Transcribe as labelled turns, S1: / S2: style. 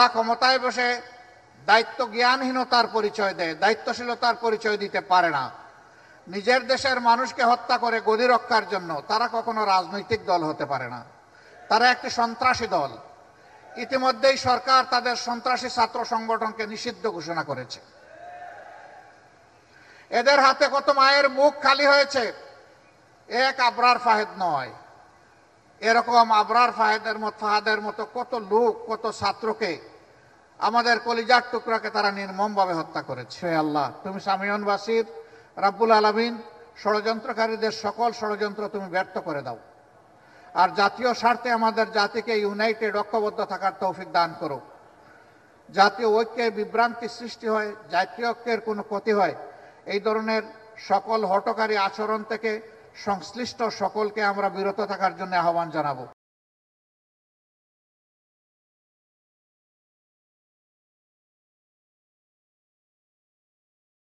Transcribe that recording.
S1: যারা ক্ষমতায় বসে দায়িত্ব জ্ঞানহীনতার পরিচয় দেয়, দায়িত্বশীলতার পরিচয় দিতে পারে না, নিজের দেশের মানুষকে হত্যা করে গদি রক্ষার জন্য, তারা কখনো রাজনৈতিক দল হতে পারে না। তারা একটি সন্ত্রাসী দল। ইতিমধ্যেই সরকার তাদের সন্ত্রাসী ছাত্র সংগঠনকে নিষিদ্ধ ঘোষণা করেছে। এদের হাতে কত মায়ের মুখ খালি হয়েছে, এক আবরার ফাহেদ নয়, এরকম আবরার ফাহাদের মতো কত লোক, কত ছাত্রকে, আমাদের কলিজার টুকরাকে তারা নির্মমভাবে হত্যা করেছে। আল্লাহ, তুমি সামিউন বাসির, রাব্বুল আলামিন, ষড়যন্ত্রকারীদের সকল ষড়যন্ত্র তুমি ব্যর্থ করে দাও। আর জাতীয় স্বার্থে আমাদের জাতিকে ইউনাইটেড, ঐক্যবদ্ধ থাকার তৌফিক দান করো। জাতীয় ঐক্যে বিভ্রান্তি সৃষ্টি হয়, জাতীয় ঐক্যের কোনো ক্ষতি হয়, এই ধরনের সকল হঠকারী আচরণ থেকে সংশ্লিষ্ট সকলকে আমরা বিরত থাকার জন্য আহ্বান জানাবো।